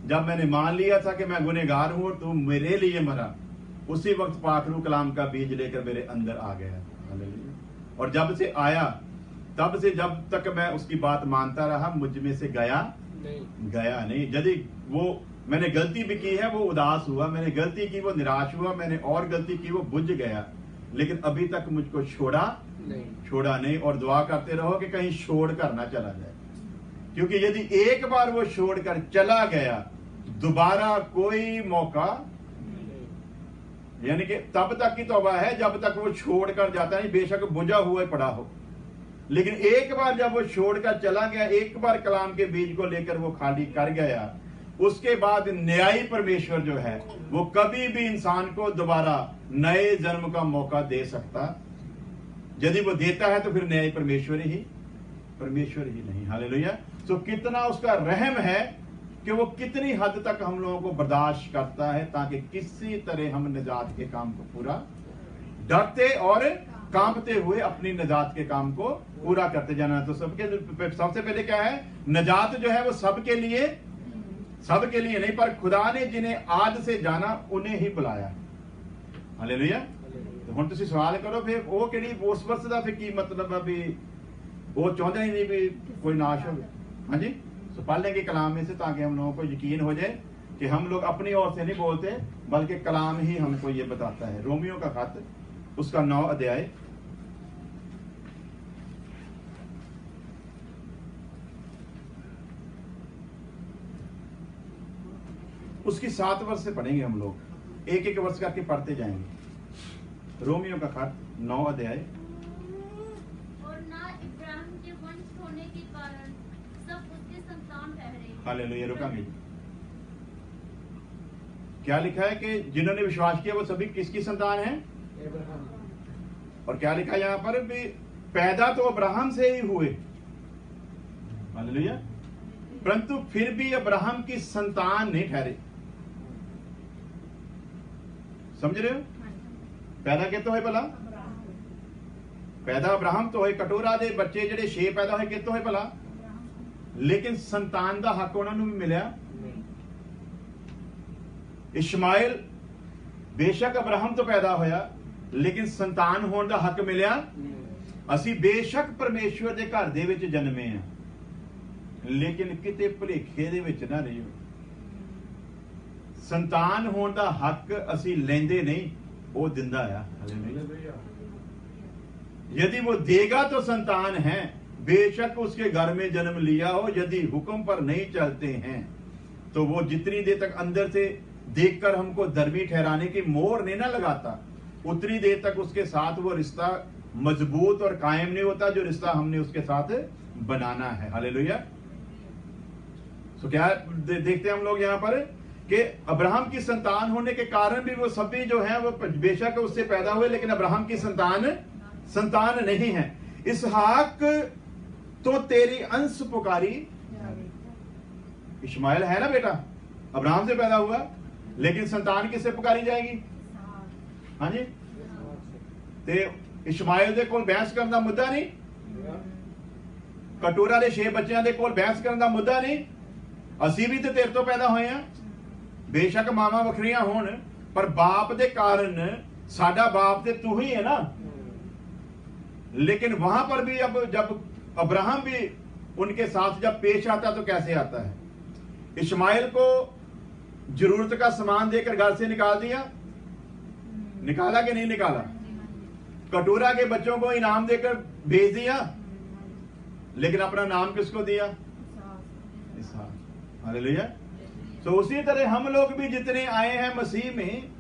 जब मैंने मान लिया था कि मैं गुनहगार हूं और तू मेरे लिए मरा, उसी वक्त पाखरू कलाम का बीज लेकर मेरे अंदर आ गया। और जब से आया तब से जब तक मैं उसकी बात मानता रहा, मुझ में से गया नहीं। यदि वो मैंने गलती भी की है वो उदास हुआ, मैंने गलती की वो निराश हुआ, मैंने और गलती की वो बुझ गया, लेकिन अभी तक मुझको छोड़ा नहीं। और दुआ करते रहो कि कहीं छोड़ कर ना चला जाए, क्योंकि यदि एक बार वो छोड़कर चला गया दोबारा कोई मौका, यानी कि तब तक की तौबा है जब तक वो छोड़कर जाता नहीं, बेशक बुझा हुआ पड़ा हो। लेकिन एक बार जब वो छोड़कर चला गया, एक बार कलाम के बीज को लेकर वो खाली कर गया, उसके बाद न्यायी परमेश्वर जो है वो कभी भी इंसान को दोबारा नए जन्म का मौका दे सकता। यदि वो देता है तो फिर न्यायी परमेश्वर ही नहीं। हालेलुया। तो कितना उसका रहम है कि वो कितनी हद तक हम लोगों को बर्दाश्त करता है, ताकि किसी तरह हम निजात के काम को पूरा डरते और कांपते हुए अपनी निजात के काम को पूरा करते जाना। तो सबसे पहले क्या है? निजात जो है वो सबके लिए नहीं, पर खुदा ने जिन्हें आज से जाना उन्हें ही बुलाया। हालेलुया। तो हुण तुसीं सवाल करो फिर वो किहड़ी उस वर्ष का फिर की मतलब है भी वो चाहते ही नहीं भी कोई नाश हो। हाँ जी, तो पढ़ लेंगे कलाम में से ताकि हम लोगों को यकीन हो जाए कि हम लोग अपनी ओर से नहीं बोलते बल्कि कलाम ही हमको ये बताता है। रोमियो का खत उसका 9 अध्याय उसकी 7 वर्ष से पढ़ेंगे हम लोग, एक एक वर्ष करके पढ़ते जाएंगे। रोमियो का खत 9 अध्याय। और ना इब्राहिम के वंश होने के कारण सब उसके संतान ठहरे। हालेलुया। रुकांगे। क्या लिखा है कि जिन्होंने विश्वास किया वो सभी किसकी संतान है? और क्या लिखा है यहाँ पर भी पैदा तो अब्राहम से ही हुए। हालेलुया। परंतु फिर भी अब्राहम की संतान नहीं ठहरे। समझ रहे हो? पैदा कितों है भला? पैदा अब्राहम तो है, कटोरा दे बच्चे जेडे 6 पैदा होए कितों है भला? लेकिन संतान दा हक उन्होंने भी मिलिया। इशमाइल बेशक अब्राहम तो पैदा होया लेकिन संतान होने का हक मिलिया। असी बेशक परमेश्वर के घर दे विच जन्मे हैं लेकिन किते भुलेखे दे विच ना रहियो। संतान होने का हक असी लेंदे नहीं, वो दिंदा है। यदि वो देगा तो संतान है, बेशक उसके घर में जन्म लिया हो। यदि हुक्म पर नहीं चलते हैं तो वो जितनी देर तक अंदर से देखकर हमको धर्मी ठहराने की मोहर नहीं ना लगाता उतनी देर तक उसके साथ वो रिश्ता मजबूत और कायम नहीं होता जो रिश्ता हमने उसके साथ बनाना है। हालेलुया। तो क्या देखते हैं हम लोग यहाँ पर कि अब्राहम की संतान होने के कारण भी वो सभी जो है वो बेशक उससे पैदा हुए लेकिन अब्राहम की संतान नहीं है। इसहाक तो तेरी अंश पुकारी। इश्माइल है ना बेटा, अब्राहम से पैदा हुआ लेकिन संतान किससे पुकारी जाएगी? हाँ जी। ते इश्माइल दे कोल बहस करने का मुद्दा नहीं, कटोरा दे 6 बच्चों दे कोल बहस करने का मुद्दा नहीं। असी भी तो तेरे तो पैदा हुए हैं, बेशक मावा वखरियां होन पर बाप दे कारण साडा बाप ते तू ही है ना। लेकिन वहां पर भी अब जब अब्राहम भी उनके साथ जब पेश आता तो कैसे आता है? इश्माइल को जरूरत का सामान देकर घर से निकाल दिया, निकाला कि नहीं निकाला? कटोरा के बच्चों को इनाम देकर भेज दिया लेकिन अपना नाम किसको दिया? इसहाक। हालेलुया। तो उसी तरह हम लोग भी जितने आए हैं मसीह में,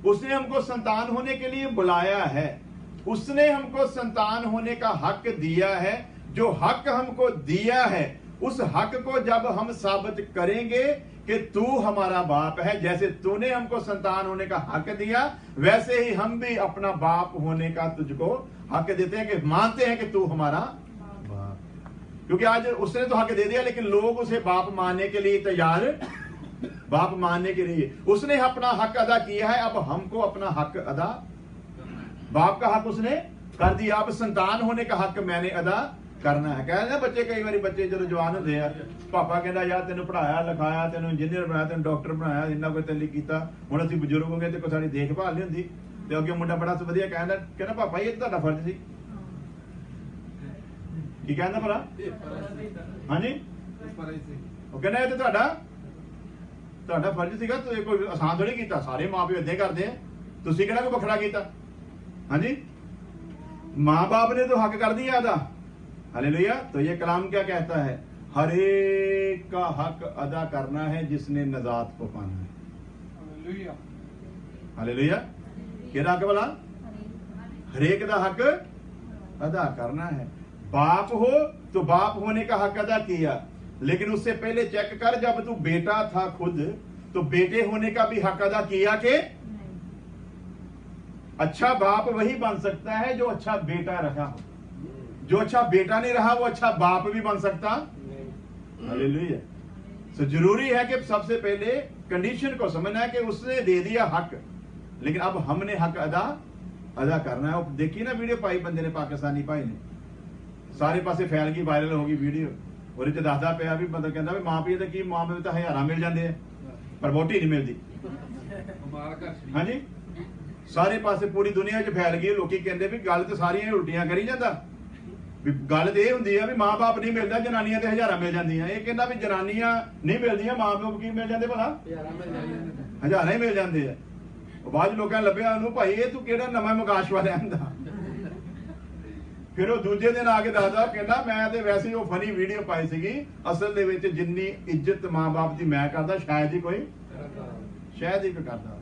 उसने हमको संतान होने के लिए बुलाया है, उसने हमको संतान होने का हक दिया है। जो हक हमको दिया है उस हक को जब हम साबित करेंगे कि तू हमारा बाप है, जैसे तूने हमको संतान होने का हक दिया वैसे ही हम भी अपना बाप होने का तुझको हक देते हैं कि मानते हैं कि तू हमारा बाप। क्योंकि आज उसने तो हक दे दिया लेकिन लोग उसे बाप मानने के लिए तैयार, बाप मानने के लिए उसने अपना हक अदा किया है। अब हमको अपना हक अदा, बाप का हक उसने कर दिया, अब संतान होने का हक मैंने अदा करना है। कहते बच्चे कई बार बच्चे जो जवान होते हैं, पापा कहता यार तेन पढ़ाया लिखाया, तेन इंजीनियर बनाया, तेन डॉक्टर बनाया, इन्ना कोई तेरे लिए किया, हुण असीं बजुर्ग हो गए तो कोई साडी देखभाल नहीं हुंदी ते अगे मुंडा बड़ा वधिया कहना पापा ये तुहाडा फर्ज सी। की कहंदा भला? हाँ जी, वो कहना ये तो तुहाडा फर्ज सीगा, तुसीं कोई आसान थोड़ी कीता, सारे मां प्यो इदां करदे हैं, तुसीं किहड़ा कोई बखरा कीता? हाँ जी, मां बाप ने तो हक कर दिया अदा। हालेलुया। तो ये कलाम क्या कहता है? हर एक का हक अदा करना है जिसने नजात को पाना है। हालेलुया। हालेलुया। केड़ा हक भला? हर एक का हक अदा करना है। बाप हो तो बाप होने का हक अदा किया, लेकिन उससे पहले चेक कर जब तू बेटा था खुद तो बेटे होने का भी हक अदा किया कि अच्छा बाप वही बन सकता है जो अच्छा बेटा रहा हो। जो अच्छा बेटा नहीं रहा वो अच्छा बाप भी बन सकता। हालेलुया। तो जरूरी है कि सबसे पहले कंडीशन को समझना है कि उसने दे दिया हक, लेकिन अब हमने हक अदा करना है। देखिए ना वीडियो पाई बंदे ने, पाकिस्तानी भाई ने, सारे पासे फैल गई, वायरल हो गई वीडियो, और इस दसदा पिया भी मतलब कहता भी मां प्यो तो की, मां प्यो तो 1000 मिल जाते हैं पर वोटी नहीं मिलती। हाँ जी, ਸਾਰੇ ਪਾਸੇ ਪੂਰੀ ਦੁਨੀਆ 'ਚ ਫੈਲ ਗਈ। ਲੋਕੀ ਕਹਿੰਦੇ ਵੀ ਗੱਲ ਤੇ ਸਾਰੀਆਂ ਹੀ ਉਲਟੀਆਂ ਕਰੀ ਜਾਂਦਾ, ਵੀ ਗੱਲ ਤੇ ਇਹ ਹੁੰਦੀ ਆ ਵੀ ਮਾਂ-ਬਾਪ ਨਹੀਂ ਮਿਲਦਾ, ਜਨਾਨੀਆਂ ਤੇ ਹਜ਼ਾਰਾਂ ਮਿਲ ਜਾਂਦੀਆਂ। ਇਹ ਕਹਿੰਦਾ ਵੀ ਜਨਾਨੀਆਂ ਨਹੀਂ ਮਿਲਦੀਆਂ, ਮਾਂ-ਬਾਪ ਕੀ ਮਿਲ ਜਾਂਦੇ ਭਲਾ? ਹਜ਼ਾਰਾਂ ਹੀ ਮਿਲ ਜਾਂਦੇ ਆ। ਉਹ ਬਾਅਦ ਲੋਕਾਂ ਨੇ ਲੱਭਿਆ ਉਹਨੂੰ, ਭਾਈ ਇਹ ਤੂੰ ਕਿਹੜਾ ਨਵਾਂ ਮਕਾਸ਼ ਵਾਲਿਆਂ ਦਾ। ਫਿਰ ਉਹ ਦੂਜੇ ਦਿਨ ਆ ਕੇ ਦੱਸਦਾ, ਕਹਿੰਦਾ ਮੈਂ ਤੇ ਵੈਸੇ ਹੀ ਉਹ ਫਨੀ ਵੀਡੀਓ ਪਾਈ ਸੀਗੀ, ਅਸਲ ਦੇ ਵਿੱਚ ਜਿੰਨੀ ਇੱਜ਼ਤ ਮਾਂ-ਬਾਪ ਦੀ ਮੈਂ ਕਰਦਾ ਸ਼ਾਇਦ ਹੀ ਕੋਈ ਕਰਦਾ।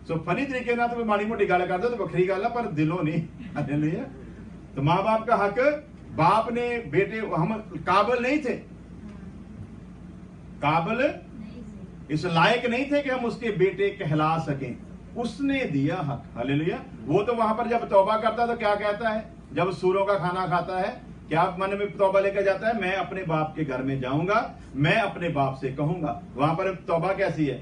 ਸੋ ਫਨੀ ਤਰੀਕੇ ਨਾਲ तो माड़ी मोटी गल करता तो वखरी गल है, पर दिलों नहीं। हालेलुया। तो माँ बाप का हक, बाप ने बेटे, हम काबिल नहीं थे, काबिल इस लायक नहीं थे कि हम उसके बेटे कहला सकें, उसने दिया हक। हालेलुया। वो तो वहां पर जब तौबा करता तो क्या कहता है, जब सूरों का खाना खाता है क्या मन में तौबा लेकर जाता है, मैं अपने बाप के घर में जाऊंगा, मैं अपने बाप से कहूंगा। वहां पर तौबा कैसी है,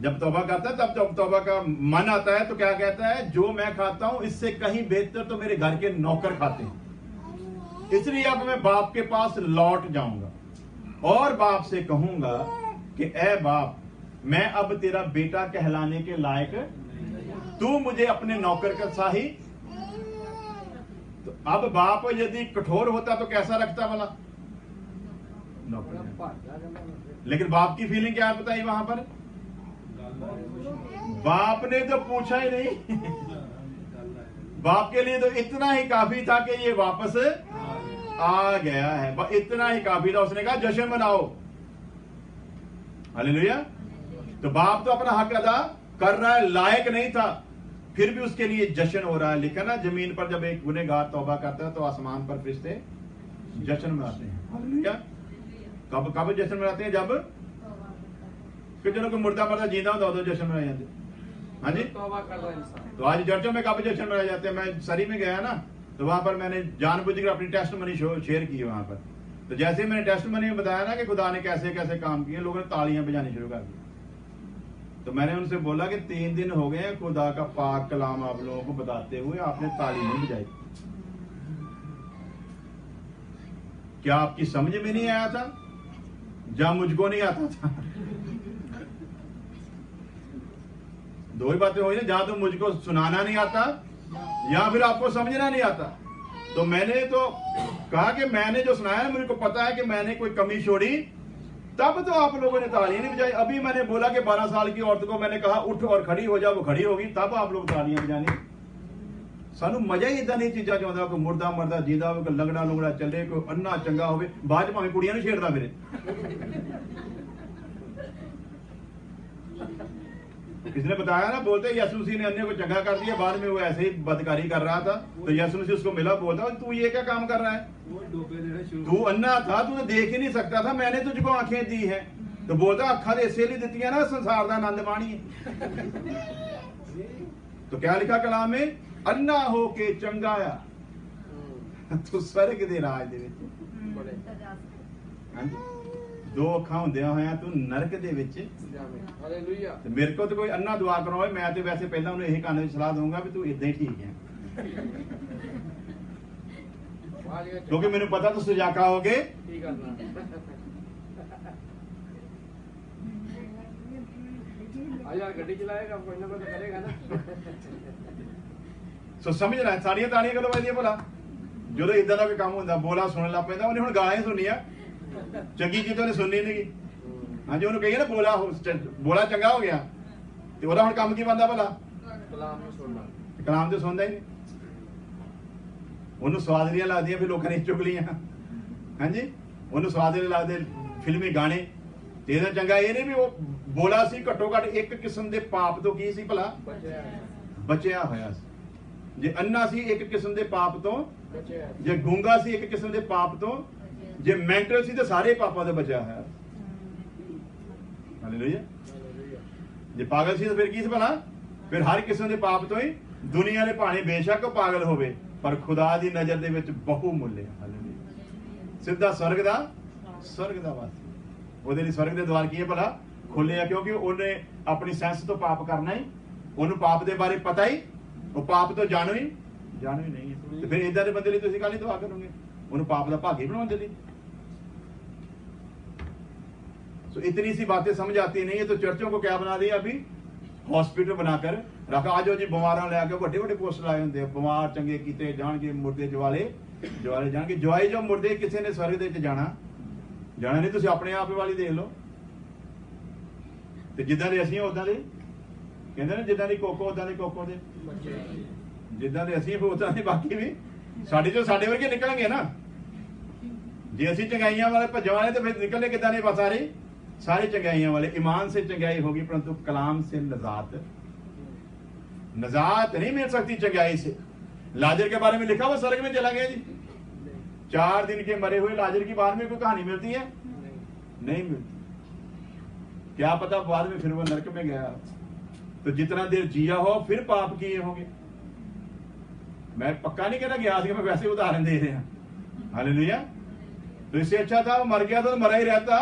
जब तौबा करता है तब तौबा का मन आता है तो क्या कहता है, जो मैं खाता हूं इससे कहीं बेहतर तो मेरे घर के नौकर खाते हैं, इसलिए अब मैं बाप के पास लौट जाऊंगा और बाप से कहूंगा कि ए बाप, मैं अब तेरा बेटा कहलाने के लायक, तू मुझे अपने नौकर का साही। तो अब बाप यदि कठोर होता तो कैसा रखता भला? नौकर। लेकिन बाप की फीलिंग क्या बताई वहां पर? बाप ने तो पूछा ही नहीं। बाप के लिए तो इतना ही काफी था कि ये वापस आ गया है, इतना ही काफी था। उसने कहा जश्न मनाओ। हालेलुया। तो बाप तो अपना हक अदा कर रहा है, लायक नहीं था, फिर भी उसके लिए जश्न हो रहा है। लिखा ना, जमीन पर जब एक गुनहगार तौबा करता है तो आसमान पर फरिश्ते जश्न मनाते हैं। हालेलुया। कब कब जश्न मनाते हैं? जब कि जो कोई मुर्दा मरदा जींदा होता तो जश्न मनाए जाते। हाँ जी। तो आज चर्चों में कब जश्न मनाए जाते हैं? मैं सरी में गया ना, तो वहां पर मैंने जानबूझकर अपनी टेस्ट मनी शेयर की वहां पर। तो जैसे मैंने टेस्ट मनी में बताया ना कि खुदा ने कैसे कैसे काम किए, लोगों ने तालियां बजानी शुरू कर दी। तो मैंने उनसे बोला कि 3 दिन हो गए खुदा का पाक कलाम आप लोगों को बताते हुए, आपने ताली नहीं बजाई, क्या आपकी समझ में नहीं आया था? या मुझको नहीं आता था? दो ही बातें हुई ना, जहां तो मुझको सुनाना नहीं आता या फिर आपको समझना नहीं आता। तो मैंने तो कहा कि मैंने जो सुनाया ना, मुझे को पता है कि मैंने कोई कमी छोड़ी, तब तो आप लोगों ने तालियां नहीं बजाई। अभी मैंने बोला कि 12 साल की औरत को मैंने कहा उठ और खड़ी हो जा, वो खड़ी होगी, तब आप लोग तालियां बजानी। सानू मजा ही इदा नहीं चीजा चाहता, कोई मुर्दा मरदा जीदा हो, कोई लंगड़ा लुंगड़ा चले, कोई अन्ना चंगा हो, बाद भावें कुड़ियां नहीं छेड़ता फिरे। किसी ने बताया ना, बोलते यसु मसीह ने अन्य को चंगा कर दिया, बाद में वो ऐसे ही बदकारी कर रहा था, तो यसु मसीह उसको मिला, बोलता तू ये क्या काम कर रहा है, तू अन्ना था, तू तो देख ही नहीं सकता था, मैंने तुझको आंखें दी है। तो बोलता अखा तो इसे लिए दी ना, संसार का आनंद माणी। तो क्या लिखा कलाम में? अन्ना हो के चंगाया तू स्वर्ग दे राज दे विच, दो अखां हुंदियां होया तू नरक दे विच। हालेलुया। ते मेरे को तो कोई अन्ना दुआ करवाए, मैं तो वैसे पहला उन्हें यही कहने की सलाह दूंगा भी तू इदां ही ठीक है, क्योंकि मैंने पता तो सुजाका हो गए। गड्डी चलाएगा, कोई ना कोई तो करेगा ना। सो समझ रहा है, सारियां तालियां करो वादियां भला। जो इदा का कोई काम होंदा, बोला सुन लग पैंदा, उन्हें हुण गालां ही सुनिया, चंगी चीज तो सुननी नहीं। हाँ जी, उन्होंने कही ना बोला चंगा हो गया, तो वह हुण काम की बनता भला? कलाम तो सुनता ही नहीं, उन्होंने स्वादलियां लगदियां, फिर लोगों ने चुगलियां। हाँ जी, उन्होंने स्वादले लगदे फिल्मी गाने। ते इहदा चंगा ये नहीं भी वो बोला सी घट्टो घट एक किस्म के पाप तो की सी भला बचिया होया सी। जे अन्ना सी एक किस्म के पाप तो, जे गूंगा सी एक किस्म के पाप तो, जे मेंटल सी तो सारे पापों से बचा है। हालेलुया। जे पागल सी तो फिर की सी भला? फिर हर किस्म के पाप तो ही दुनिया ने भावे बेशक पागल होवे, पर खुदा दी नजर दे विच बहुमूल्य। हालेलुया। सीधा स्वर्ग दा वासी, ਉਹਦੇ ਲਈ स्वर्ग के द्वार की है भला खोले है, क्योंकि उन्हें अपनी सेंस तो पाप करना ही, उन्हें पाप के बारे पता ही, वो पाप तो जानो ही नहीं है। तो फिर इदा के बंदे लिए तुसीं काहली दुआ करोगे? उन्हें पाप का भागी बनाने लिए। तो इतनी सी बातें समझ आती नहीं है, तो चर्चों को क्या बना दिया अभी? हॉस्पिटल बनाकर रखा। आज जी बीमारां लैके ਵੱਡੇ ਵੱਡੇ पोस्ट लाए होंगे, बीमार चंगे किते जाणगे, मुर्दे जवाले जाणगे। जवाई जो मुर्दे किसी ने स्वर्ग दे जाना नहीं, तुसीं अपने आप वाली देख लो। ते जिद्दां दे असीं उदां दे कहंदे ने, जिद्दां दी कोको उदां दे कोको दे, जिद्दां दे असीं उदां दे बाकी भी साडे चों साडे वर्गे निकलणगे ना। जे असीं चंगाइयां वाले भज्जण वाले तो फिर निकलने किद्दां ने? बस सारे चंगाइयां वाले। ईमान से चंगाई होगी परंतु कलाम से नजात नहीं मिल सकती चंगाई से। लाजर के बारे में लिखा हुआ स्वर्ग में चला गया जी। 4 दिन के मरे हुए लाजर की बाद में कोई कहानी मिलती है? नहीं मिलती। क्या पता बाद में फिर वो नरक में गया। तो जितना देर जिया हो फिर पाप किए होंगे। मैं पक्का नहीं कहना गया मैं वैसे उदाहरण दे रहे हैं। हालेलुया। तो इससे अच्छा था वो मर गया तो मरा ही रहता।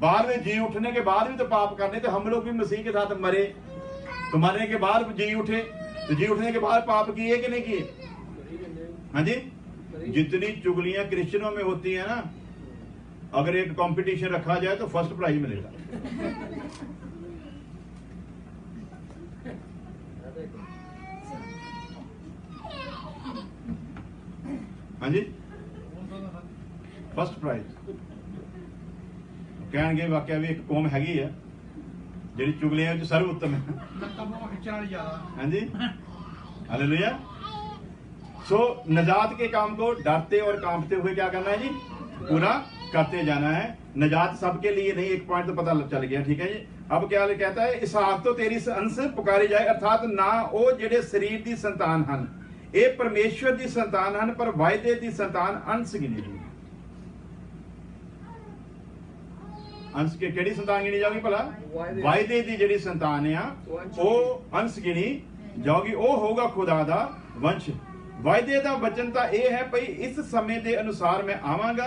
बाद में जी उठने के बाद भी तो पाप करने थे। हम लोग भी मसीह के साथ मरे, तो मरने के बाद जी उठे, तो जी उठने के बाद पाप किए कि नहीं किए? हाँ जी। जितनी चुगलियां क्रिश्चियनों में होती है ना, अगर एक कंपटीशन रखा जाए तो फर्स्ट प्राइज मिलेगा। हाँ जी, फर्स्ट प्राइज। कहणगे वाकया भी एक कौम हैगी है ਜਿਹੜੀ ਚੁਗਲੀਆਂ ਵਿੱਚ ਸਰਵ ਉੱਤਮ ਹੈ। हाँ जी, हालेलुया। सो नजात के काम को डरते और कांपते हुए क्या करना है जी? पूरा करते जाना है। नजात सबके लिए नहीं, एक पॉइंट तो पता चल गया, ठीक है जी। अब क्या कहता है? इसहाक तो तेरी अंश पुकारी जाए, अर्थात ना वो जेडे शरीर की संतान हन, ये परमेश्वर की संतान हन, पर वायदे की संतान अंश गिनी जाएगी। अंश के केड़ी संतान गिनी जाओगी भला? वायदे की जेड़ी संतान है वो अंश गिनी जाओगी। वो होगा खुदा दा वंश। वायदे दा वचन तां ये है भई इस समय के अनुसार मैं आवांगा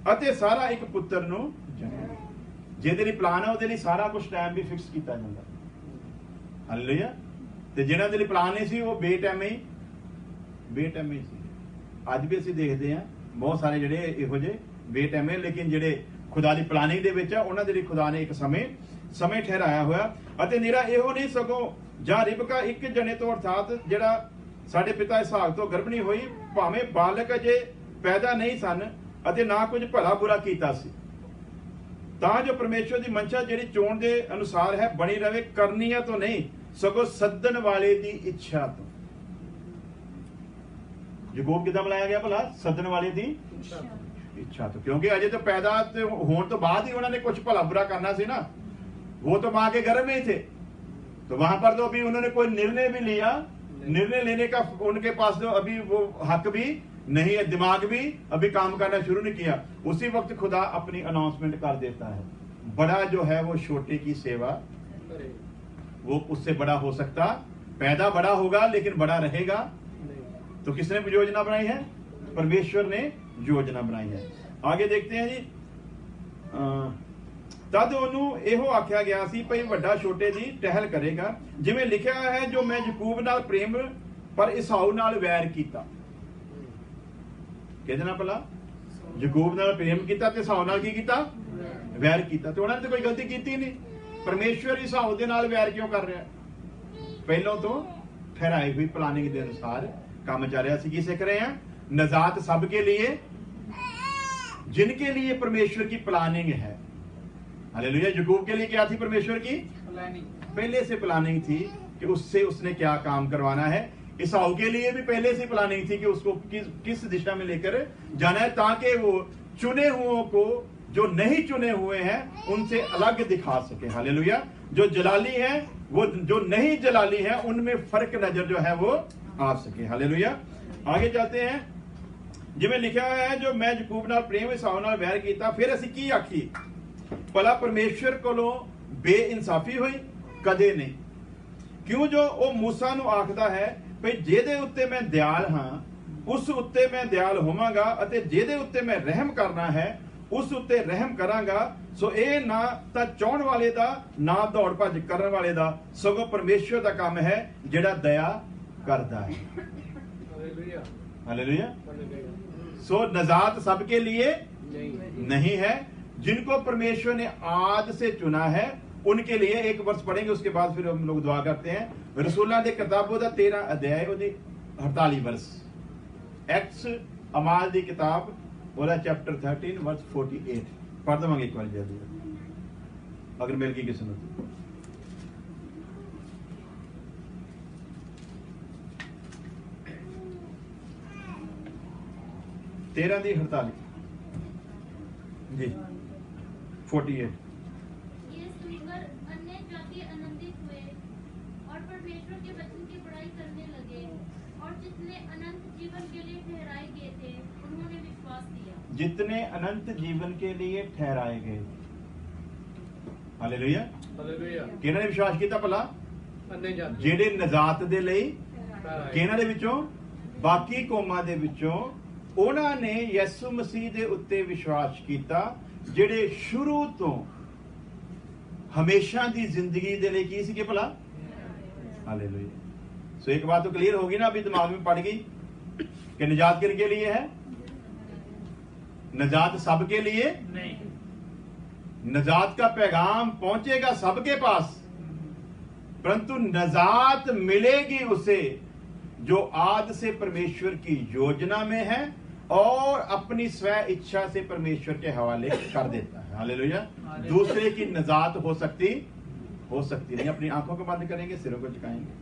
अते सारा एक पुत्र नूं जन्मांगा। ਜਿਹਦੇ ਲਈ ਪਲਾਨ ਹੈ ਉਹਦੇ ਲਈ ਸਾਰਾ ਕੁਝ ਟਾਈਮ ਵੀ ਫਿਕਸ ਕੀਤਾ ਜਾਂਦਾ। ਹਾਲੇਲੂਇਆ। ਤੇ ਜਿਹਨਾਂ ਦੇ ਲਈ ਪਲਾਨ ਨਹੀਂ ਸੀ ਉਹ ਬੇਟਾਈਮੇ ਹੀ ਸੀ। ਅੱਜ ਵੀ ਅਸੀਂ ਦੇਖਦੇ ਹਾਂ ਬਹੁਤ ਸਾਰੇ ਜਿਹੜੇ ਇਹੋ ਜਿਹੇ ਬੇਟਾਈਮੇ, ਲੇਕਿਨ ਜਿਹੜੇ खुदा की प्लानिंग दे विच उन्हां दे लई खुदा ने एक समय ठहराया होया। अते निरा इहो नहीं सगों जां रिबका एक जने तो अर्थात जिहड़ा साडे पिता इसहाक तो गर्भणी होई, भावें बालक अजे पैदा नहीं सन अते ना कुछ भला बुरा कीता सी, तां जो परमेश्वर की मंशा जिहड़ी चोण दे अनुसार है बनी रहे, करनी है तो नहीं सगों सद्दन वाले की इच्छा तो। याकूब किदां बुलाया गया भला? सद्दन वाले की इच्छा तो। क्योंकि अजे तो पैदा होने तो बाद ही उन्होंने कुछ भला बुरा करना सी ना। वो तो मां के गर्भ में ही थे, तो वहां पर तो अभी उन्होंने कोई निर्णय भी लिया, निर्णय लेने का उनके पास तो अभी वो हक भी नहीं है, दिमाग भी अभी काम करना शुरू नहीं किया। उसी वक्त खुदा अपनी अनाउंसमेंट कर देता है, बड़ा जो है वो छोटे की सेवा वो उससे बड़ा हो सकता। पैदा बड़ा होगा लेकिन बड़ा रहेगा। तो किसने योजना बनाई है? परमेश्वर ने योजना बनाई है। आगे देखते हैं जी। तद ओनू एहो आख्या गया सी भई वड्डा छोटे दी टहल करेगा, जिवें लिखिया है जो मैं याकूब नाल प्रेम पर इसाऊ नाल वैर कीता। किहदे नाल भला? याकूब नाल प्रेम कीता ते इसाऊ नाल की कीता? वैर कीता। ते उन्हां ने तो कोई गलती कीती नहीं। परमेश्वर इसाऊ दे नाल वैर क्यों कर रहा? पहलों तो ठहराई हुई प्लानिंग के अनुसार काम चल रहा। की सीख रहे हैं? नजात सबके लिए, जिनके लिए परमेश्वर की प्लानिंग है। हालेलुया। याकूब के लिए क्या थी परमेश्वर की प्लानिंग? पहले से प्लानिंग थी कि उससे उसने क्या काम करवाना है। इसाऊ के लिए भी पहले से प्लानिंग थी कि उसको किस दिशा में लेकर जाना है, ताकि वो चुने हुओं को, जो नहीं चुने हुए हैं, उनसे अलग दिखा सके। हालेलुया। जो जलाली है वो जो नहीं जलाली है उनमें फर्क नजर जो है वो आ सके। हालेलुया। आगे चलते हैं। जिवें लिखा है जो मैं याकूब नाल प्रेम इसाऊ नाल वैर कीता, फिर असीं की आखी? भला परमेश्वर कोलों बेइंसाफी हुई? कदे नहीं। क्यों जो वो मूसा नूं आखदा है भई जेदे उत्ते मैं दयाल हां उस उत्ते मैं दयाल होवांगा, अते जेदे उत्ते मैं रहम करना है उस उत्ते रहम करांगा। सो ये ना तां चाहण वाले दा, ना दौड़ भज करन वाले दा, सगों परमेश्वर दा काम है जिहड़ा दया करदा है। हालेलुया। हालेलुया। सो नजात सबके लिए नहीं है। जिनको परमेश्वर ने आद से चुना है उनके लिए एक वर्ष पढ़ेंगे, उसके बाद फिर हम लोग दुआ करते हैं। रसूलां दे किताबों का 13 अध्याय ਉਹਦੀ 48 वर्ष, एक्ट्स अमाल दी किताब ਉਹਦਾ चैप्टर 13 वर्स 48 पढ़ देवांगे एक बार जल्दी अगर मिल गई किसी को। तेरह दी 48 जी 48। ये सुनकर अन्य जाति आनंदित हुए और परमेश्वर के वचन की बड़ाई करने लगे, और जितने अनंत जीवन के लिए ठहराए गए थे उन्होंने विश्वास किया। जितने अनंत जीवन के लिए ठहराए गए, हालेलुया। ਹਾਲੇਲੂਇਆ। किन्हां ने विश्वास किया भला? ਅੰਨੇ ਜਾਂਦੇ ਜਿਹੜੇ ਨਜਾਤ ਦੇ ਲਈ, ਕਿਹਨਾਂ ਦੇ ਵਿੱਚੋਂ? ਬਾਕੀ ਕੌਮਾਂ ਦੇ ਵਿੱਚੋਂ ਉਹਨਾਂ ਨੇ ਯਿਸੂ ਮਸੀਹ ਦੇ ਉੱਤੇ ਵਿਸ਼ਵਾਸ ਕੀਤਾ, ਜਿਹੜੇ ਸ਼ੁਰੂ ਤੋਂ ਹਮੇਸ਼ਾ ਦੀ ਜ਼ਿੰਦਗੀ ਦੇ ਲਈ ਕੀ ਸੀਗੇ ਭਲਾ? हालेलुया। सो एक बात तो क्लियर होगी ना, अभी दिमाग में पड़ गई कि निजात किनके लिए है? निजात सबके लिए ਨਹੀਂ। निजात का पैगाम पहुंचेगा सबके पास, परंतु निजात मिलेगी उसे जो आद से परमेश्वर की योजना में है और अपनी स्व इच्छा से परमेश्वर के हवाले कर देता है। हालेलुया। दूसरे की निजात हो सकती नहीं। अपनी आंखों को बंद करेंगे, सिरों को झुकाएंगे।